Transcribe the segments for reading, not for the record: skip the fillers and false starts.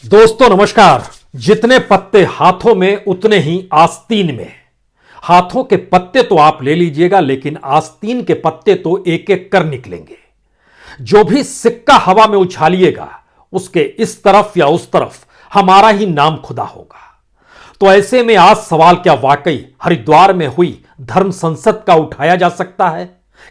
दोस्तों नमस्कार। जितने पत्ते हाथों में उतने ही आस्तीन में। हाथों के पत्ते तो आप ले लीजिएगा, लेकिन आस्तीन के पत्ते तो एक एक कर निकलेंगे। जो भी सिक्का हवा में उछालिएगा उसके इस तरफ या उस तरफ हमारा ही नाम खुदा होगा। तो ऐसे में आज सवाल, क्या वाकई हरिद्वार में हुई धर्म संसद का उठाया जा सकता है?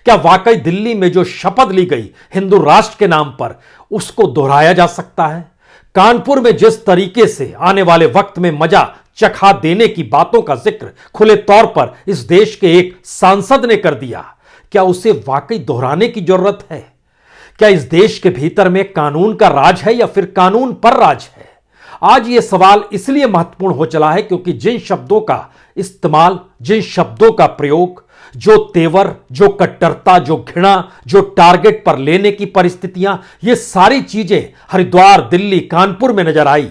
क्या वाकई दिल्ली में जो शपथ ली गई हिंदू राष्ट्र के नाम पर उसको दोहराया जा सकता है? कानपुर में जिस तरीके से आने वाले वक्त में मजा चखा देने की बातों का जिक्र खुले तौर पर इस देश के एक सांसद ने कर दिया, क्या उसे वाकई दोहराने की जरूरत है? क्या इस देश के भीतर में कानून का राज है या फिर कानून पर राज है? आज यह सवाल इसलिए महत्वपूर्ण हो चला है क्योंकि जिन शब्दों का इस्तेमाल, जिन शब्दों का प्रयोग, जो तेवर, जो कट्टरता, जो घृणा, जो टारगेट पर लेने की परिस्थितियां, ये सारी चीजें हरिद्वार, दिल्ली, कानपुर में नजर आई।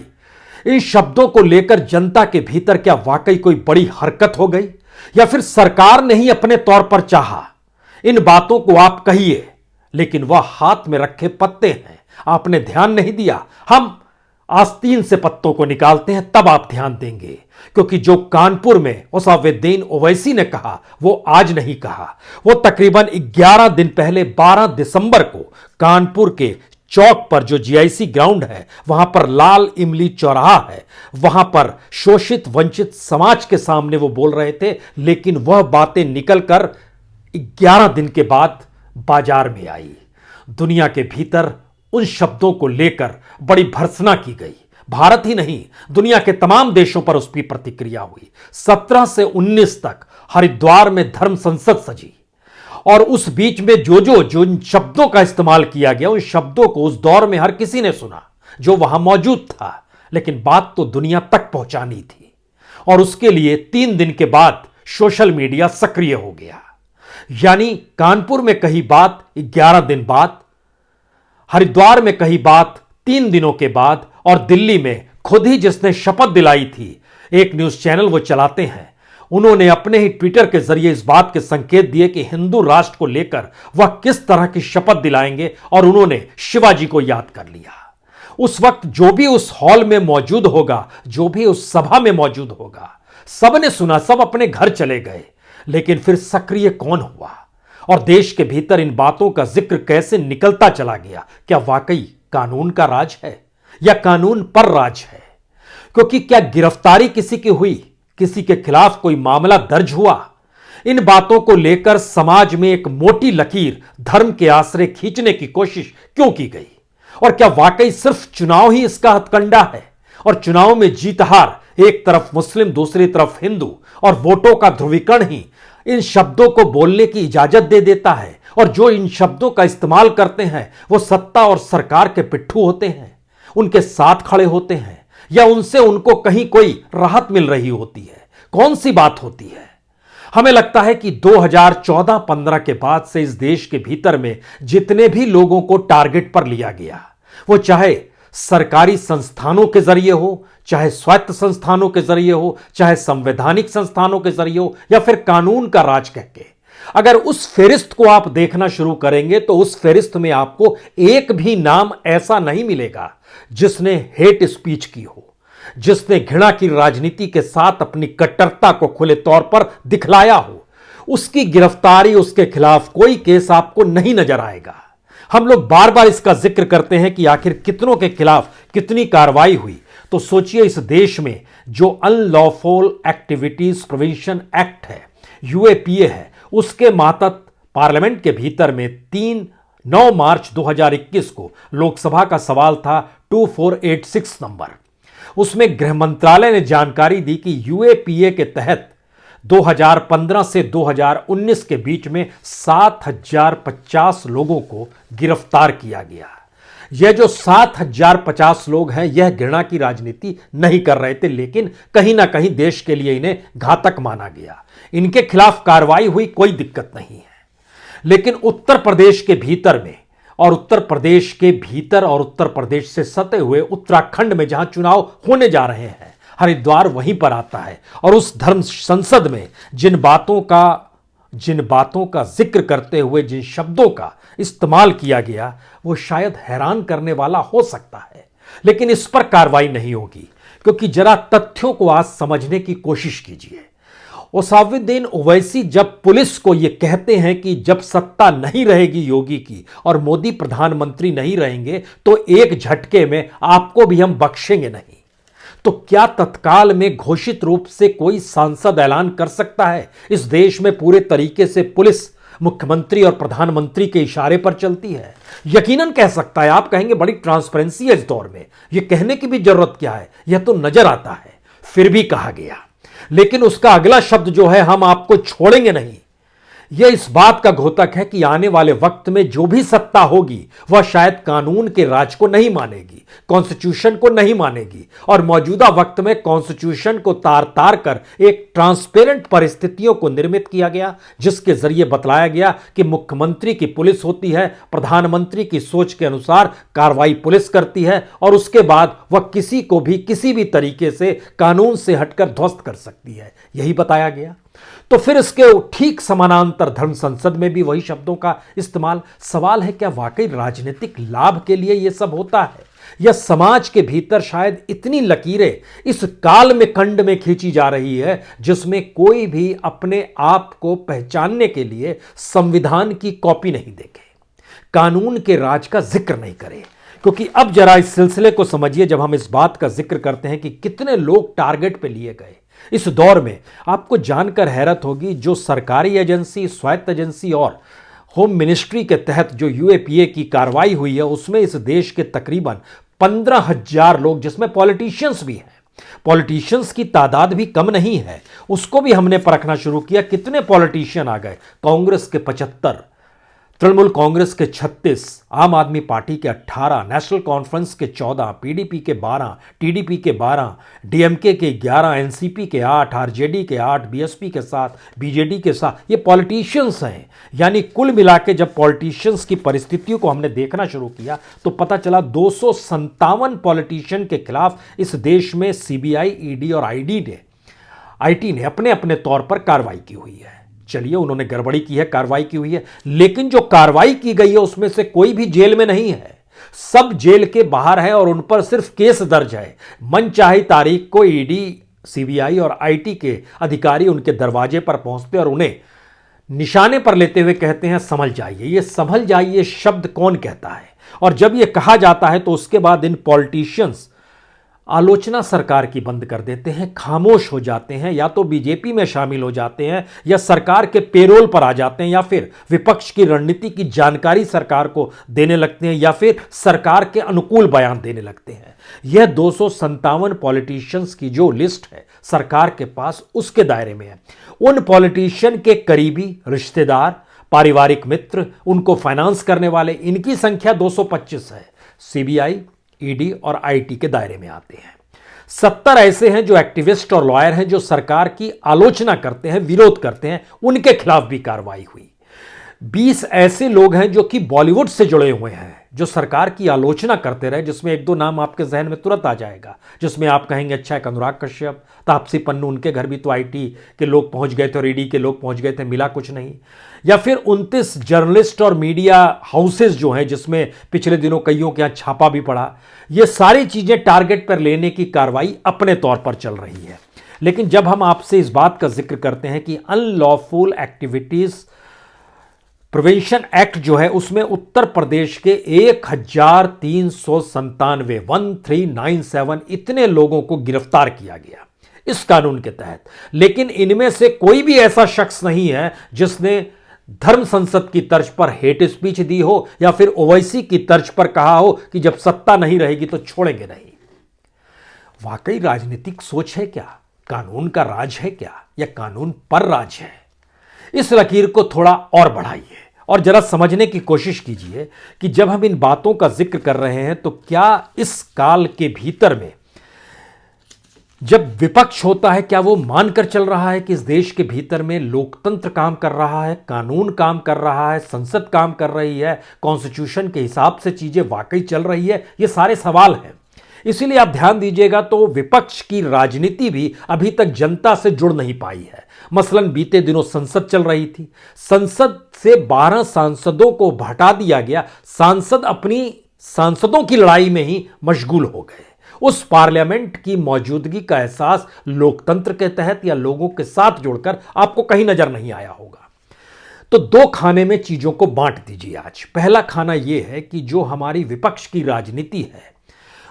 इन शब्दों को लेकर जनता के भीतर क्या वाकई कोई बड़ी हरकत हो गई या फिर सरकार ने ही अपने तौर पर चाहा? इन बातों को आप कहिए, लेकिन वह हाथ में रखे पत्ते हैं, आपने ध्यान नहीं दिया। हम आस्तीन से पत्तों को निकालते हैं, तब आप ध्यान देंगे। क्योंकि जो कानपुर में असादुद्दीन ओवैसी ने कहा वो आज नहीं कहा। वो तकरीबन 11 दिन पहले 12 दिसंबर को कानपुर के चौक पर, जो जीआईसी ग्राउंड है, वहां पर लाल इमली चौराहा है, वहां पर शोषित वंचित समाज के सामने वो बोल रहे थे। लेकिन वह बातें निकलकर 11 दिन के बाद बाजार में आई। दुनिया के भीतर उन शब्दों को लेकर बड़ी भर्त्सना की गई। भारत ही नहीं, दुनिया के तमाम देशों पर उसकी प्रतिक्रिया हुई। 17 से 19 तक हरिद्वार में धर्म संसद सजी, और उस बीच में जो इन शब्दों का इस्तेमाल किया गया, उन शब्दों को उस दौर में हर किसी ने सुना जो वहां मौजूद था। लेकिन बात तो दुनिया तक पहुंचानी थी, और उसके लिए 3 दिन के बाद सोशल मीडिया सक्रिय हो गया। यानी कानपुर में कही बात 11 दिन बाद, हरिद्वार में कही बात 3 दिनों के बाद, और दिल्ली में खुद ही जिसने शपथ दिलाई थी, एक न्यूज चैनल वो चलाते हैं, उन्होंने अपने ही ट्विटर के जरिए इस बात के संकेत दिए कि हिंदू राष्ट्र को लेकर वह किस तरह की शपथ दिलाएंगे, और उन्होंने शिवाजी को याद कर लिया। उस वक्त जो भी उस हॉल में मौजूद होगा, जो भी उस सभा में मौजूद होगा, सबने सुना, सब अपने घर चले गए। लेकिन फिर सक्रिय कौन हुआ और देश के भीतर इन बातों का जिक्र कैसे निकलता चला गया? क्या वाकई कानून का राज है या कानून पर राज है? क्योंकि क्या गिरफ्तारी किसी की हुई, किसी के खिलाफ कोई मामला दर्ज हुआ? इन बातों को लेकर समाज में एक मोटी लकीर धर्म के आश्रय खींचने की कोशिश क्यों की गई? और क्या वाकई सिर्फ चुनाव ही इसका हथकंडा है? और चुनाव में जीत हार, एक तरफ मुस्लिम दूसरी तरफ हिंदू, और वोटों का ध्रुवीकरण ही इन शब्दों को बोलने की इजाजत दे देता है? और जो इन शब्दों का इस्तेमाल करते हैं वो सत्ता और सरकार के पिट्ठू होते हैं, उनके साथ खड़े होते हैं, या उनसे उनको कहीं कोई राहत मिल रही होती है? कौन सी बात होती है? हमें लगता है कि 2014-15 के बाद से इस देश के भीतर में जितने भी लोगों को टारगेट पर लिया गया, वो चाहे सरकारी संस्थानों के जरिए हो, चाहे स्वायत्त संस्थानों के जरिए हो, चाहे संवैधानिक संस्थानों के जरिए हो, या फिर कानून का राज कहके, अगर उस फेरिस्त को आप देखना शुरू करेंगे तो उस फेरिस्त में आपको एक भी नाम ऐसा नहीं मिलेगा जिसने हेट स्पीच की हो, जिसने घृणा की राजनीति के साथ अपनी कट्टरता को खुले तौर पर दिखलाया हो। उसकी गिरफ्तारी, उसके खिलाफ कोई केस आपको नहीं नजर आएगा। हम लोग बार बार इसका जिक्र करते हैं कि आखिर कितनों के खिलाफ कितनी कार्रवाई हुई। तो सोचिए, इस देश में जो अनलॉफुल एक्टिविटीज प्रिवेंशन एक्ट है, यूएपीए है, उसके मातहत पार्लियामेंट के भीतर में 9 मार्च 2021 को लोकसभा का सवाल था 2486 नंबर। उसमें गृह मंत्रालय ने जानकारी दी कि यूएपीए के तहत 2015 से 2019 के बीच में 7050 लोगों को गिरफ्तार किया गया। यह जो 7050 लोग हैं, यह घृणा की राजनीति नहीं कर रहे थे, लेकिन कहीं ना कहीं देश के लिए इन्हें घातक माना गया। इनके खिलाफ कार्रवाई हुई, कोई दिक्कत नहीं है। लेकिन उत्तर प्रदेश के भीतर में, और उत्तर प्रदेश के भीतर और उत्तर प्रदेश से सटे हुए उत्तराखंड में जहां चुनाव होने जा रहे हैं, हरिद्वार वहीं पर आता है। और उस धर्म संसद में जिन बातों का जिक्र करते हुए जिन शब्दों का इस्तेमाल किया गया, वो शायद हैरान करने वाला हो सकता है। लेकिन इस पर कार्रवाई नहीं होगी, क्योंकि जरा तथ्यों को आज समझने की कोशिश कीजिए। ओसामुद्दीन ओवैसी जब पुलिस को यह कहते हैं कि जब सत्ता नहीं रहेगी योगी की और मोदी प्रधानमंत्री नहीं रहेंगे तो एक झटके में आपको भी हम बख्शेंगे नहीं, तो क्या तत्काल में घोषित रूप से कोई सांसद ऐलान कर सकता है? इस देश में पूरे तरीके से पुलिस मुख्यमंत्री और प्रधानमंत्री के इशारे पर चलती है। यकीनन कह सकता है। आप कहेंगे बड़ी ट्रांसपेरेंसी है इस दौर में, यह कहने की भी जरूरत क्या है, यह तो नजर आता है। फिर भी कहा गया, लेकिन उसका अगला शब्द जो है, हम आपको छोड़ेंगे नहीं, यह इस बात का घोतक है कि आने वाले वक्त में जो भी सत्ता होगी वह शायद कानून के राज को नहीं मानेगी, कॉन्स्टिट्यूशन को नहीं मानेगी, और मौजूदा वक्त में कॉन्स्टिट्यूशन को तार तार कर एक ट्रांसपेरेंट परिस्थितियों को निर्मित किया गया, जिसके जरिए बतलाया गया कि मुख्यमंत्री की पुलिस होती है, प्रधानमंत्री की सोच के अनुसार कार्रवाई पुलिस करती है, और उसके बाद वह किसी को भी किसी भी तरीके से कानून से हटकर ध्वस्त कर सकती है, यही बताया गया। तो फिर इसके ठीक समानांतर धर्म संसद में भी वही शब्दों का इस्तेमाल। सवाल है, क्या वाकई राजनीतिक लाभ के लिए यह सब होता है, या समाज के भीतर शायद इतनी लकीरें इस काल में खंड में खींची जा रही है जिसमें कोई भी अपने आप को पहचानने के लिए संविधान की कॉपी नहीं देखे, कानून के राज का जिक्र नहीं करे? क्योंकि अब जरा इस सिलसिले को समझिए। जब हम इस बात का जिक्र करते हैं कि कितने लोग टारगेट पे लिए गए इस दौर में, आपको जानकर हैरत होगी, जो सरकारी एजेंसी, स्वायत्त एजेंसी और होम मिनिस्ट्री के तहत जो यूएपीए की कार्रवाई हुई है, उसमें इस देश के तकरीबन 15,000 लोग, जिसमें पॉलिटिशियंस भी हैं, पॉलिटिशियंस की तादाद भी कम नहीं है, उसको भी हमने परखना शुरू किया। कितने पॉलिटिशियन आ गए? कांग्रेस के 75, तृणमूल कांग्रेस के 36, आम आदमी पार्टी के 18, नेशनल कॉन्फ्रेंस के 14, पीडीपी के 12, टीडीपी के 12, डीएमके के 11, एनसीपी के 8, आरजेडी के 8, बीएसपी के 7, बीजेडी के 7, ये पॉलिटिशियंस हैं। यानी कुल मिला के जब पॉलिटिशियंस की परिस्थितियों को हमने देखना शुरू किया तो पता चला 257 पॉलिटिशियन के खिलाफ इस देश में सीबीआई, ईडी और आईटी ने अपने अपने तौर पर कार्रवाई की हुई है। चलिए, उन्होंने गड़बड़ी की है, कार्रवाई की हुई है, लेकिन जो कार्रवाई की गई है उसमें से कोई भी जेल में नहीं है, सब जेल के बाहर है और उन पर सिर्फ केस दर्ज है। मनचाही तारीख को ईडी, सीबीआई और आईटी के अधिकारी उनके दरवाजे पर पहुंचते और उन्हें निशाने पर लेते हुए कहते हैं संभल जाइए। ये संभल जाइए शब्द कौन कहता है? और जब यह कहा जाता है तो उसके बाद इन पॉलिटिशियंस आलोचना सरकार की बंद कर देते हैं, खामोश हो जाते हैं, या तो बीजेपी में शामिल हो जाते हैं, या सरकार के पेरोल पर आ जाते हैं, या फिर विपक्ष की रणनीति की जानकारी सरकार को देने लगते हैं, या फिर सरकार के अनुकूल बयान देने लगते हैं। यह 257 पॉलिटिशियंस की जो लिस्ट है सरकार के पास, उसके दायरे में है। उन पॉलिटिशियन के करीबी रिश्तेदार, पारिवारिक मित्र, उनको फाइनेंस करने वाले, इनकी संख्या 225 है। सीबीआई, ईडी और आईटी के दायरे में आते हैं। 70 ऐसे हैं जो एक्टिविस्ट और लॉयर हैं, जो सरकार की आलोचना करते हैं, विरोध करते हैं, उनके खिलाफ भी कार्रवाई हुई। 20 ऐसे लोग हैं जो कि बॉलीवुड से जुड़े हुए हैं, जो सरकार की आलोचना करते रहे, जिसमें एक दो नाम आपके जहन में तुरंत आ जाएगा, जिसमें आप कहेंगे अच्छा एक अनुराग कश्यप, तापसी पन्नू, उनके घर भी तो आईटी के लोग पहुंच गए थे और ईडी के लोग पहुंच गए थे, मिला कुछ नहीं। या फिर 29 जर्नलिस्ट और मीडिया हाउसेज जो हैं, जिसमें पिछले दिनों कईयों के यहां छापा भी पड़ा। ये सारी चीजें टारगेट पर लेने की कार्रवाई अपने तौर पर चल रही है। लेकिन जब हम आपसे इस बात का जिक्र करते हैं कि अनलॉफुल एक्टिविटीज प्रिवेंशन एक्ट जो है, उसमें उत्तर प्रदेश के 1397 इतने लोगों को गिरफ्तार किया गया इस कानून के तहत। लेकिन इनमें से कोई भी ऐसा शख्स नहीं है जिसने धर्म संसद की तर्ज पर हेट स्पीच दी हो, या फिर ओवैसी की तर्ज पर कहा हो कि जब सत्ता नहीं रहेगी तो छोड़ेंगे नहीं। वाकई राजनीतिक सोच है क्या? कानून का राज है क्या, या कानून पर राज है? इस लकीर को थोड़ा और बढ़ाइए और जरा समझने की कोशिश कीजिए कि जब हम इन बातों का जिक्र कर रहे हैं तो क्या इस काल के भीतर में जब विपक्ष होता है, क्या वो मानकर चल रहा है कि इस देश के भीतर में लोकतंत्र काम कर रहा है, कानून काम कर रहा है, संसद काम कर रही है, कॉन्स्टिट्यूशन के हिसाब से चीजें वाकई चल रही है? ये सारे सवाल हैं। इसीलिए आप ध्यान दीजिएगा तो विपक्ष की राजनीति भी अभी तक जनता से जुड़ नहीं पाई है। मसलन बीते दिनों संसद चल रही थी, संसद से 12 सांसदों को हटा दिया गया। सांसद अपनी सांसदों की लड़ाई में ही मशगूल हो गए। उस पार्लियामेंट की मौजूदगी का एहसास लोकतंत्र के तहत या लोगों के साथ जुड़कर आपको कहीं नजर नहीं आया होगा। तो दो खाने में चीजों को बांट दीजिए। आज पहला खाना यह है कि जो हमारी विपक्ष की राजनीति है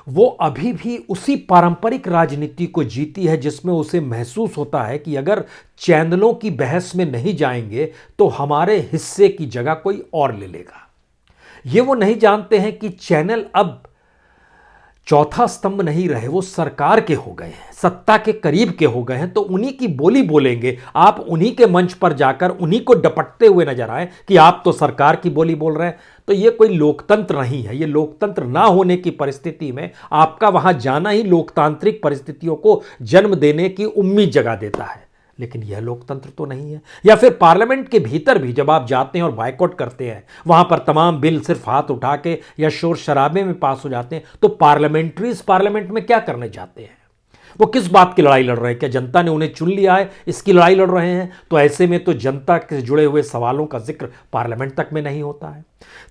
वो अभी भी उसी पारंपरिक राजनीति को जीती है जिसमें उसे महसूस होता है कि अगर चैनलों की बहस में नहीं जाएंगे तो हमारे हिस्से की जगह कोई और ले लेगा। ये वो नहीं जानते हैं कि चैनल अब चौथा स्तंभ नहीं रहे, वो सरकार के हो गए हैं, सत्ता के करीब के हो गए हैं। तो उन्हीं की बोली बोलेंगे, आप उन्हीं के मंच पर जाकर उन्हीं को डपटते हुए नजर आए कि आप तो सरकार की बोली बोल रहे हैं। तो ये कोई लोकतंत्र नहीं है। ये लोकतंत्र ना होने की परिस्थिति में आपका वहां जाना ही लोकतांत्रिक परिस्थितियों को जन्म देने की उम्मीद जगा देता है। लेकिन यह लोकतंत्र तो नहीं है। या फिर पार्लियामेंट के भीतर भी जब आप जाते हैं और बायकॉट करते हैं, वहां पर तमाम बिल सिर्फ हाथ उठा के या शोर शराबे में पास हो जाते हैं, तो पार्लियामेंट्रीज पार्लियामेंट में क्या करने जाते हैं? वो किस बात की लड़ाई लड़ रहे हैं? क्या जनता ने उन्हें चुन लिया है, इसकी लड़ाई लड़ रहे हैं? तो ऐसे में तो जनता से जुड़े हुए सवालों का जिक्र पार्लियामेंट तक में नहीं होता है।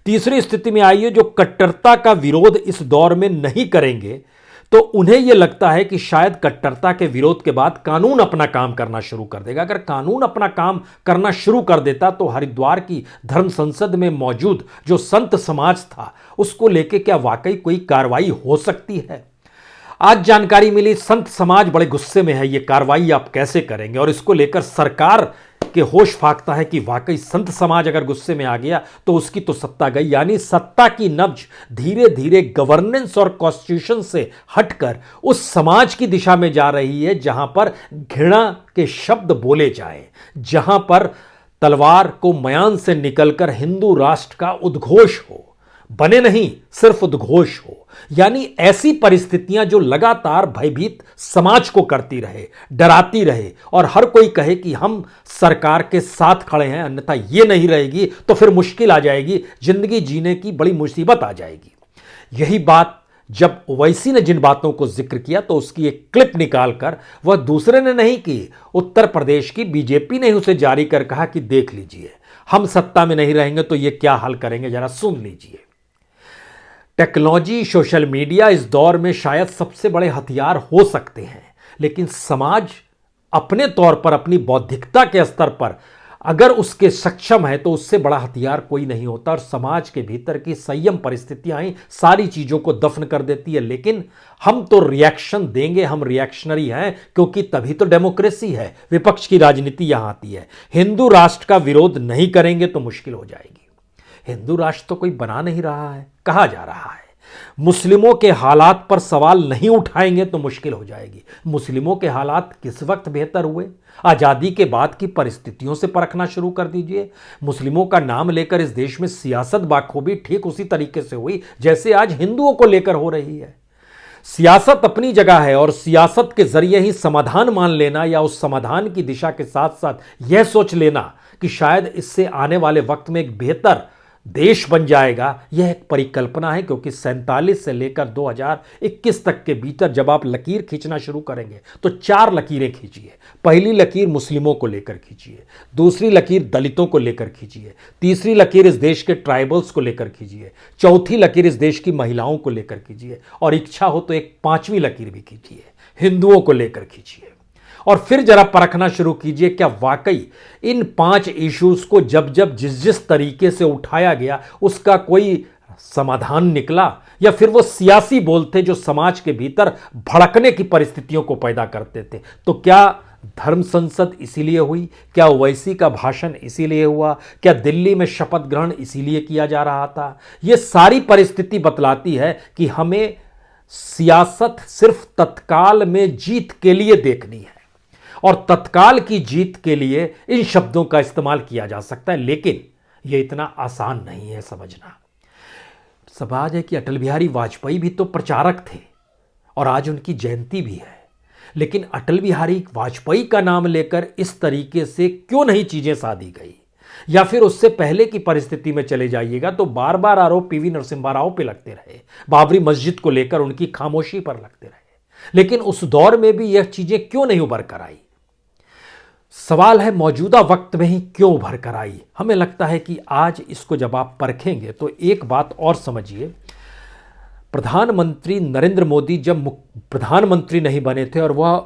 तीसरी स्थिति में आइए, जो कट्टरता का विरोध इस दौर में नहीं करेंगे तो उन्हें यह लगता है कि शायद कट्टरता के विरोध के बाद कानून अपना काम करना शुरू कर देगा। अगर कानून अपना काम करना शुरू कर देता तो हरिद्वार की धर्म संसद में मौजूद जो संत समाज था उसको लेके क्या वाकई कोई कार्रवाई हो सकती है? आज जानकारी मिली, संत समाज बड़े गुस्से में है। ये कार्रवाई आप कैसे करेंगे? और इसको लेकर सरकार के होश फाकता है कि वाकई संत समाज अगर गुस्से में आ गया तो उसकी तो सत्ता गई। यानी सत्ता की नब्ज धीरे धीरे गवर्नेंस और कॉन्स्टिट्यूशन से हटकर उस समाज की दिशा में जा रही है जहां पर घृणा के शब्द बोले जाएं, जहां पर तलवार को मयान से निकलकर हिंदू राष्ट्र का उद्घोष हो, बने नहीं सिर्फ उद्घोष हो। यानी ऐसी परिस्थितियां जो लगातार भयभीत समाज को करती रहे, डराती रहे और हर कोई कहे कि हम सरकार के साथ खड़े हैं, अन्यथा ये नहीं रहेगी तो फिर मुश्किल आ जाएगी, जिंदगी जीने की बड़ी मुसीबत आ जाएगी। यही बात जब ओवैसी ने जिन बातों को जिक्र किया तो उसकी एक क्लिप निकालकर, वह दूसरे ने नहीं की, उत्तर प्रदेश की बीजेपी ने उसे जारी कर कहा कि देख लीजिए, हम सत्ता में नहीं रहेंगे तो ये क्या हाल करेंगे, जरा सुन लीजिए। टेक्नोलॉजी, सोशल मीडिया इस दौर में शायद सबसे बड़े हथियार हो सकते हैं, लेकिन समाज अपने तौर पर अपनी बौद्धिकता के स्तर पर अगर उसके सक्षम है तो उससे बड़ा हथियार कोई नहीं होता। और समाज के भीतर की संयम परिस्थितियां ही सारी चीजों को दफन कर देती है। लेकिन हम तो रिएक्शन देंगे, हम रिएक्शनरी हैं, क्योंकि तभी तो डेमोक्रेसी है, विपक्ष की राजनीति यहां आती है। हिंदू राष्ट्र का विरोध नहीं करेंगे तो मुश्किल हो जाएगी। हिंदू राष्ट्र तो कोई बना नहीं रहा है, कहा जा रहा है। मुस्लिमों के हालात पर सवाल नहीं उठाएंगे तो मुश्किल हो जाएगी। मुस्लिमों के हालात किस वक्त बेहतर हुए? आजादी के बाद की परिस्थितियों से परखना शुरू कर दीजिए। मुस्लिमों का नाम लेकर इस देश में सियासत बाखूबी ठीक उसी तरीके से हुई जैसे आज हिंदुओं को लेकर हो रही है। सियासत अपनी जगह है और सियासत के जरिए ही समाधान मान लेना या उस समाधान की दिशा के साथ साथ यह सोच लेना कि शायद इससे आने वाले वक्त में एक बेहतर देश बन जाएगा, यह एक परिकल्पना है। क्योंकि 47 से लेकर 2021 तक के भीतर जब आप लकीर खींचना शुरू करेंगे तो 4 लकीरें खींचिए। पहली लकीर मुस्लिमों को लेकर खींचिए, दूसरी लकीर दलितों को लेकर खींचिए, तीसरी लकीर इस देश के ट्राइबल्स को लेकर खींचिए, चौथी लकीर इस देश की महिलाओं को लेकर खींचिए और इच्छा हो तो एक 5वीं लकीर भी खींचिए, हिंदुओं को लेकर खींचिए। और फिर जरा परखना शुरू कीजिए क्या वाकई इन 5 इश्यूज को जब जब जिस तरीके से उठाया गया उसका कोई समाधान निकला, या फिर वो सियासी बोल थे जो समाज के भीतर भड़कने की परिस्थितियों को पैदा करते थे। तो क्या धर्म संसद इसीलिए हुई? क्या ओवैसी का भाषण इसीलिए हुआ? क्या दिल्ली में शपथ ग्रहण इसीलिए किया जा रहा था? ये सारी परिस्थिति बतलाती है कि हमें सियासत सिर्फ तत्काल में जीत के लिए देखनी है और तत्काल की जीत के लिए इन शब्दों का इस्तेमाल किया जा सकता है, लेकिन यह इतना आसान नहीं है समझना। सवाल है कि अटल बिहारी वाजपेयी भी तो प्रचारक थे और आज उनकी जयंती भी है, लेकिन अटल बिहारी वाजपेयी का नाम लेकर इस तरीके से क्यों नहीं चीजें साधी गई? या फिर उससे पहले की परिस्थिति में चले जाइएगा तो बार बार आरोप पीवी नरसिम्हा राव पे लगते रहे, बाबरी मस्जिद को लेकर उनकी खामोशी पर लगते रहे, लेकिन उस दौर में भी यह चीजें क्यों नहीं उभर कर आई? सवाल है मौजूदा वक्त में ही क्यों उभर कर आई? हमें लगता है कि आज इसको जब आप परखेंगे तो एक बात और समझिए प्रधानमंत्री नरेंद्र मोदी जब प्रधानमंत्री नहीं बने थे और वह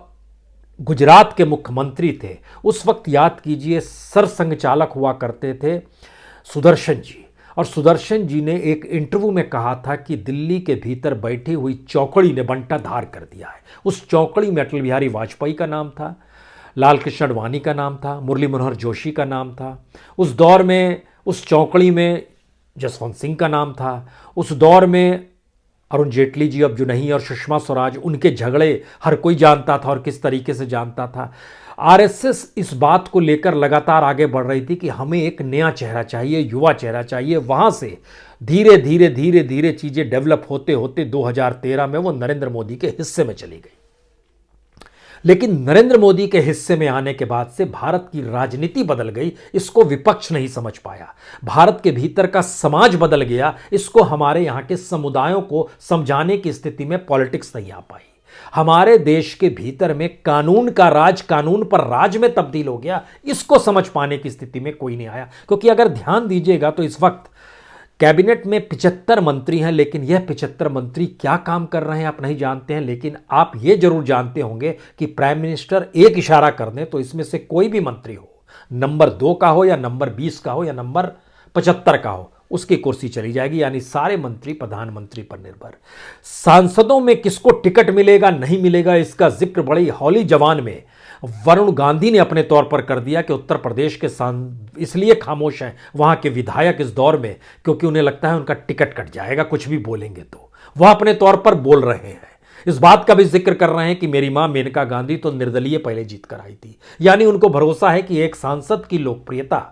गुजरात के मुख्यमंत्री थे, उस वक्त याद कीजिए सरसंघ चालक हुआ करते थे सुदर्शन जी। और सुदर्शन जी ने एक इंटरव्यू में कहा था कि दिल्ली के भीतर बैठी हुई चौकड़ी ने बंटा धार कर दिया है। उस चौकड़ी में अटल बिहारी वाजपेयी का नाम था, लाल कृष्ण आडवाणी का नाम था, मुरली मनोहर जोशी का नाम था। उस दौर में उस चौकड़ी में जसवंत सिंह का नाम था। उस दौर में अरुण जेटली जी अब जो नहीं, और सुषमा स्वराज, उनके झगड़े हर कोई जानता था और किस तरीके से जानता था। आरएसएस इस बात को लेकर लगातार आगे बढ़ रही थी कि हमें एक नया चेहरा चाहिए, युवा चेहरा चाहिए। वहां से धीरे धीरे धीरे धीरे चीजें डेवलप होते होते 2013 में वो नरेंद्र मोदी के हिस्से में चली गई। लेकिन नरेंद्र मोदी के हिस्से में आने के बाद से भारत की राजनीति बदल गई, इसको विपक्ष नहीं समझ पाया। भारत के भीतर का समाज बदल गया, इसको हमारे यहाँ के समुदायों को समझाने की स्थिति में पॉलिटिक्स नहीं आ पाई। हमारे देश के भीतर में कानून का राज कानून पर राज में तब्दील हो गया, इसको समझ पाने की स्थिति में कोई नहीं आया। क्योंकि अगर ध्यान दीजिएगा तो इस वक्त कैबिनेट में 75 मंत्री हैं, लेकिन यह 75 मंत्री क्या काम कर रहे हैं आप नहीं जानते हैं। लेकिन आप यह जरूर जानते होंगे कि प्राइम मिनिस्टर एक इशारा कर दें तो इसमें से कोई भी मंत्री हो, नंबर 2 का हो या नंबर 20 का हो या नंबर 75 का हो, उसकी कुर्सी चली जाएगी। यानी सारे मंत्री प्रधानमंत्री पर निर्भर। सांसदों में किसको टिकट मिलेगा नहीं मिलेगा, इसका जिक्र बड़ी हौली जवान में वरुण गांधी ने अपने तौर पर कर दिया कि उत्तर प्रदेश के इसलिए खामोश हैं वहां के विधायक इस दौर में, क्योंकि उन्हें लगता है उनका टिकट कट जाएगा कुछ भी बोलेंगे तो। वह अपने तौर पर बोल रहे हैं, इस बात का भी जिक्र कर रहे हैं कि मेरी मां मेनका गांधी तो निर्दलीय पहले जीत कर आई थी। यानी उनको भरोसा है कि एक सांसद की लोकप्रियता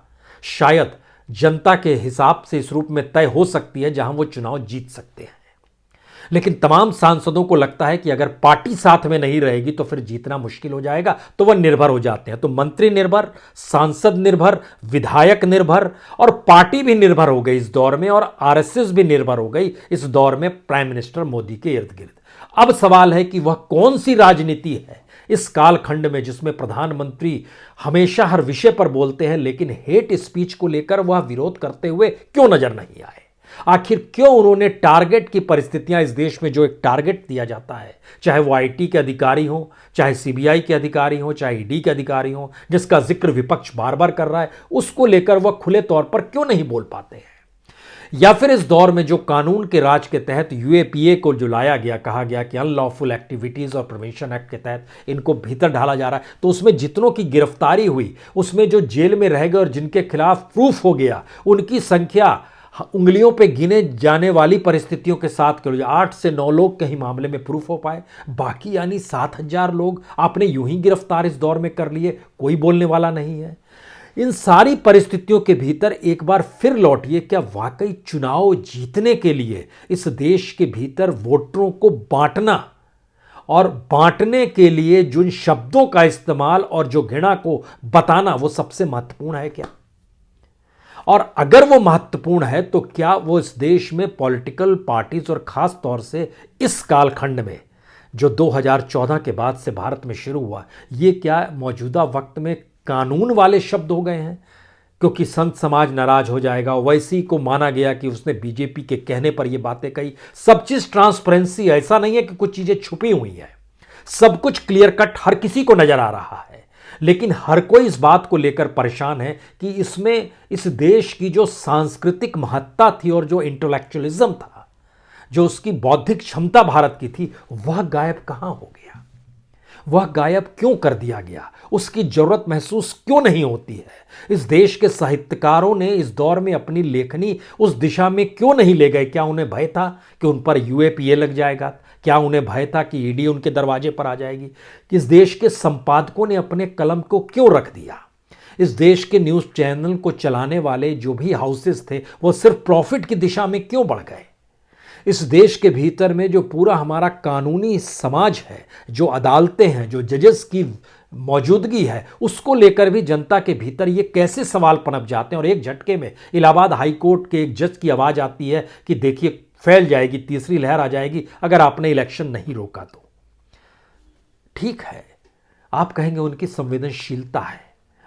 शायद जनता के हिसाब से इस रूप में तय हो सकती है जहां वो चुनाव जीत सकते हैं। लेकिन तमाम सांसदों को लगता है कि अगर पार्टी साथ में नहीं रहेगी तो फिर जीतना मुश्किल हो जाएगा, तो वह निर्भर हो जाते हैं। तो मंत्री निर्भर, सांसद निर्भर, विधायक निर्भर और पार्टी भी निर्भर हो गई इस दौर में, और आरएसएस भी निर्भर हो गई इस दौर में प्राइम मिनिस्टर मोदी के इर्द गिर्द। अब सवाल है कि वह कौन सी राजनीति है इस कालखंड में जिसमें प्रधानमंत्री हमेशा हर विषय पर बोलते हैं, लेकिन हेट स्पीच को लेकर वह विरोध करते हुए क्यों नजर नहीं आए। आखिर क्यों उन्होंने टारगेट की परिस्थितियां, इस देश में जो एक टारगेट दिया जाता है, चाहे वो आईटी के अधिकारी हो, चाहे सीबीआई के अधिकारी हो, चाहे ईडी के अधिकारी हो, जिसका जिक्र विपक्ष बार बार कर रहा है, उसको लेकर वह खुले तौर पर क्यों नहीं बोल पाते हैं। या फिर इस दौर में जो कानून के राज के तहत यूएपीए को जो लाया गया, कहा गया कि अनलॉफुल एक्टिविटीज और प्रिवेंशन एक्ट के तहत इनको भीतर ढाला जा रहा है, तो उसमें जितनों की गिरफ्तारी हुई, उसमें जो जेल में रह गए और जिनके खिलाफ प्रूफ हो गया, उनकी संख्या उंगलियों पे गिने जाने वाली परिस्थितियों के साथ करो। 8 से 9 लोग कहीं मामले में प्रूफ हो पाए, बाकी यानी 7,000 लोग आपने यूं ही गिरफ्तार इस दौर में कर लिए, कोई बोलने वाला नहीं है। इन सारी परिस्थितियों के भीतर एक बार फिर लौटिए, क्या वाकई चुनाव जीतने के लिए इस देश के भीतर वोटरों को बांटना और बांटने के लिए जिन शब्दों का इस्तेमाल और जो घृणा को बताना वो सबसे महत्वपूर्ण है क्या? और अगर वो महत्वपूर्ण है तो क्या वो इस देश में पॉलिटिकल पार्टीज और खास तौर से इस कालखंड में जो 2014 के बाद से भारत में शुरू हुआ, ये क्या मौजूदा वक्त में कानून वाले शब्द हो गए हैं? क्योंकि संत समाज नाराज हो जाएगा, वैसी को माना गया कि उसने बीजेपी के कहने पर ये बातें कही। सब चीज ट्रांसपेरेंसी, ऐसा नहीं है कि कुछ चीजें छुपी हुई हैं, सब कुछ क्लियर कट हर किसी को नजर आ रहा है। लेकिन हर कोई इस बात को लेकर परेशान है कि इसमें इस देश की जो सांस्कृतिक महत्ता थी और जो इंटेलेक्चुअलिज्म था, जो उसकी बौद्धिक क्षमता भारत की थी, वह गायब कहां हो गया? वह गायब क्यों कर दिया गया? उसकी जरूरत महसूस क्यों नहीं होती है? इस देश के साहित्यकारों ने इस दौर में अपनी लेखनी उस दिशा में क्यों नहीं ले गए? क्या उन्हें भय था कि उन पर यूएपीए लग जाएगा? क्या उन्हें भय था कि ईडी उनके दरवाजे पर आ जाएगी? इस देश के संपादकों ने अपने कलम को क्यों रख दिया? इस देश के न्यूज चैनल को चलाने वाले जो भी हाउसेस थे वो सिर्फ प्रॉफिट की दिशा में क्यों बढ़ गए? इस देश के भीतर में जो पूरा हमारा कानूनी समाज है, जो अदालतें हैं, जो जजेस की मौजूदगी है, उसको लेकर भी जनता के भीतर ये कैसे सवाल पनप जाते हैं। और एक झटके में इलाहाबाद हाई कोर्ट के एक जज की आवाज आती है कि देखिए फैल जाएगी, तीसरी लहर आ जाएगी अगर आपने इलेक्शन नहीं रोका तो। ठीक है, आप कहेंगे उनकी संवेदनशीलता है,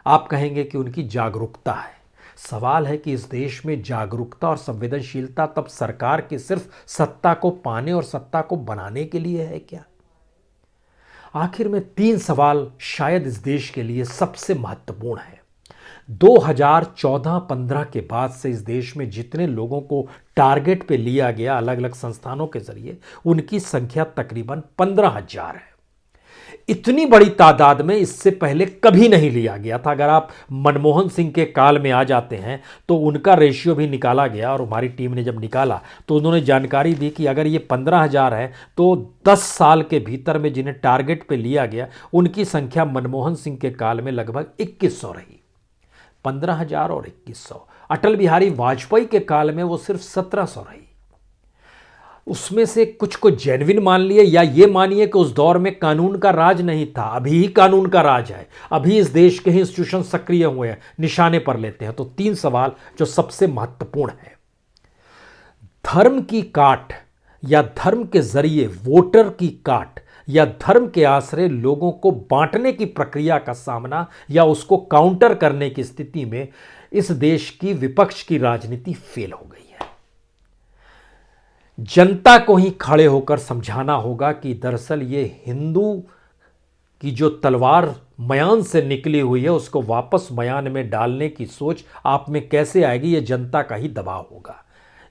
आप कहेंगे कि उनकी जागरूकता है। सवाल है कि इस देश में जागरूकता और संवेदनशीलता तब सरकार की सिर्फ सत्ता को पाने और सत्ता को बनाने के लिए है क्या? आखिर में 3 सवाल शायद इस देश के लिए सबसे महत्वपूर्ण है। 2014-15 के बाद से इस देश में जितने लोगों को टारगेट पे लिया गया अलग अलग संस्थानों के जरिए, उनकी संख्या तकरीबन 15,000 है। इतनी बड़ी तादाद में इससे पहले कभी नहीं लिया गया था। अगर आप मनमोहन सिंह के काल में आ जाते हैं तो उनका रेशियो भी निकाला गया, और हमारी टीम ने जब निकाला तो उन्होंने जानकारी दी कि अगर ये 15,000 है तो 10 साल के भीतर में जिन्हें टारगेट पे लिया गया उनकी संख्या मनमोहन सिंह के काल में लगभग 2100 रही। 15,000 और 2100। अटल बिहारी वाजपेयी के काल में वो सिर्फ 1700 रही। उसमें से कुछ को जेन्युइन मान लिए, या ये मानिए कि उस दौर में कानून का राज नहीं था, अभी ही कानून का राज है, अभी इस देश के ही इंस्टीट्यूशन सक्रिय हुए हैं, निशाने पर लेते हैं। तो 3 सवाल जो सबसे महत्वपूर्ण है, धर्म की काट या धर्म के जरिए वोटर की काट या धर्म के आश्रय लोगों को बांटने की प्रक्रिया का सामना या उसको काउंटर करने की स्थिति में इस देश की विपक्ष की राजनीति फेल हो गई है। जनता को ही खड़े होकर समझाना होगा कि दरअसल ये हिंदू की जो तलवार मयान से निकली हुई है उसको वापस मयान में डालने की सोच आप में कैसे आएगी, ये जनता का ही दबाव होगा।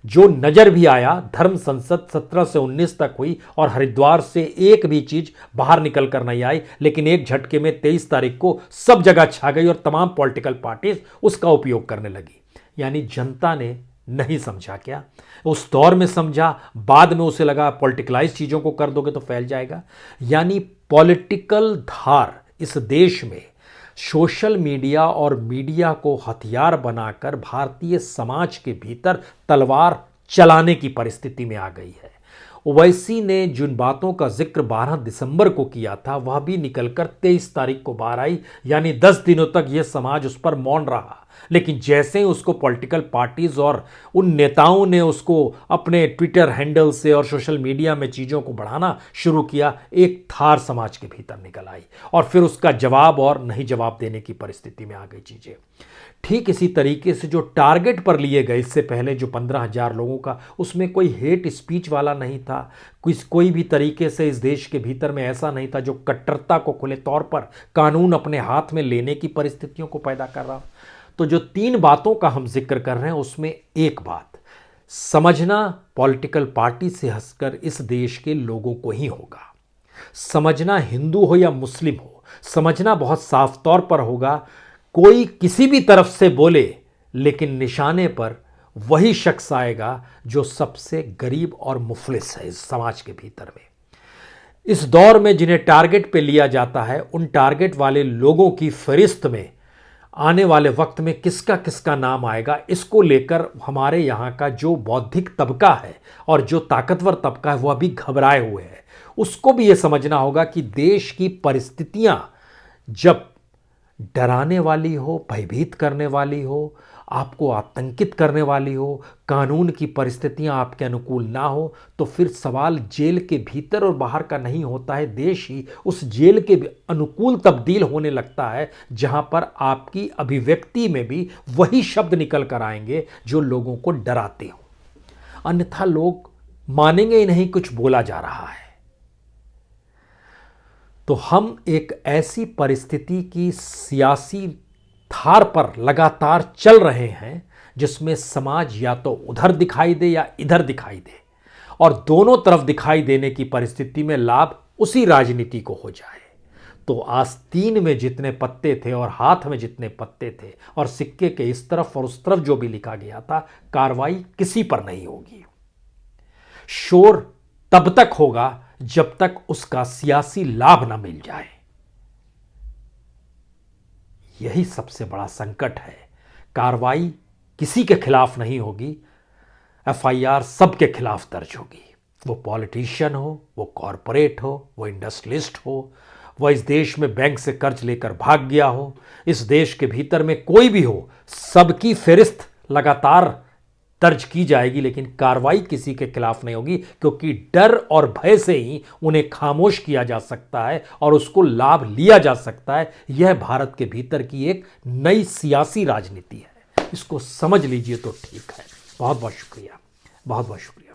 जो नजर भी आया, धर्म संसद 17 से 19 तक हुई और हरिद्वार से एक भी चीज बाहर निकल कर नहीं आई, लेकिन एक झटके में 23 तारीख को सब जगह छा गई और तमाम पॉलिटिकल पार्टीज उसका उपयोग करने लगी। यानी जनता ने नहीं समझा क्या? उस दौर में समझा, बाद में उसे लगा पॉलिटिकलाइज चीजों को कर दोगे तो फैल जाएगा। यानी पॉलिटिकल धार इस देश में सोशल मीडिया और मीडिया को हथियार बनाकर भारतीय समाज के भीतर तलवार चलाने की परिस्थिति में आ गई है। ओवैसी ने जिन बातों का जिक्र 12 दिसंबर को किया था वह भी निकलकर 23 तारीख को बाहर आई। यानी 10 दिनों तक यह समाज उस पर मौन रहा, लेकिन जैसे ही उसको पॉलिटिकल पार्टीज और उन नेताओं ने उसको अपने ट्विटर हैंडल से और सोशल मीडिया में चीज़ों को बढ़ाना शुरू किया, एक धार समाज के भीतर निकल आई और फिर उसका जवाब और नहीं जवाब देने की परिस्थिति में आ गई चीज़ें। ठीक इसी तरीके से जो टारगेट पर लिए गए इससे पहले जो 15,000 लोगों का, उसमें कोई हेट स्पीच वाला नहीं था, कोई भी तरीके से इस देश के भीतर में ऐसा नहीं था जो कट्टरता को खुले तौर पर कानून अपने हाथ में लेने की परिस्थितियों को पैदा कर रहा। तो जो 3 बातों का हम जिक्र कर रहे हैं उसमें एक बात समझना पॉलिटिकल पार्टी से हंसकर इस देश के लोगों को ही होगा। समझना हिंदू हो या मुस्लिम हो, समझना बहुत साफ तौर पर होगा। कोई किसी भी तरफ से बोले लेकिन निशाने पर वही शख्स आएगा जो सबसे गरीब और मुफलिस है इस समाज के भीतर में। इस दौर में जिन्हें टारगेट पे लिया जाता है उन टारगेट वाले लोगों की फहरिस्त में आने वाले वक्त में किसका किसका नाम आएगा, इसको लेकर हमारे यहाँ का जो बौद्धिक तबका है और जो ताकतवर तबका है वह भी घबराए हुए है। उसको भी ये समझना होगा कि देश की परिस्थितियां जब डराने वाली हो, भयभीत करने वाली हो, आपको आतंकित करने वाली हो, कानून की परिस्थितियां आपके अनुकूल ना हो, तो फिर सवाल जेल के भीतर और बाहर का नहीं होता है। देश ही उस जेल के अनुकूल तब्दील होने लगता है जहां पर आपकी अभिव्यक्ति में भी वही शब्द निकल कर आएंगे जो लोगों को डराते हो। अन्यथा लोग मानेंगे ही नहीं कुछ बोला जा रहा है। तो हम एक ऐसी परिस्थिति की सियासी धार पर लगातार चल रहे हैं जिसमें समाज या तो उधर दिखाई दे या इधर दिखाई दे, और दोनों तरफ दिखाई देने की परिस्थिति में लाभ उसी राजनीति को हो जाए। तो आस्तीन में जितने पत्ते थे और हाथ में जितने पत्ते थे और सिक्के के इस तरफ और उस तरफ जो भी लिखा गया था, कार्रवाई किसी पर नहीं होगी। शोर तब तक होगा जब तक उसका सियासी लाभ न मिल जाए। यही सबसे बड़ा संकट है। कार्रवाई किसी के खिलाफ नहीं होगी, एफआईआर सबके खिलाफ दर्ज होगी। वो पॉलिटिशियन हो, वो कॉरपोरेट हो, वो इंडस्ट्रियलिस्ट हो, वह इस देश में बैंक से कर्ज लेकर भाग गया हो, इस देश के भीतर में कोई भी हो, सबकी फहरिस्त लगातार दर्ज की जाएगी, लेकिन कार्रवाई किसी के खिलाफ नहीं होगी, क्योंकि डर और भय से ही उन्हें खामोश किया जा सकता है और उसको लाभ लिया जा सकता है। यह भारत के भीतर की एक नई सियासी राजनीति है। इसको समझ लीजिए तो ठीक है। बहुत बहुत शुक्रिया, बहुत बहुत शुक्रिया।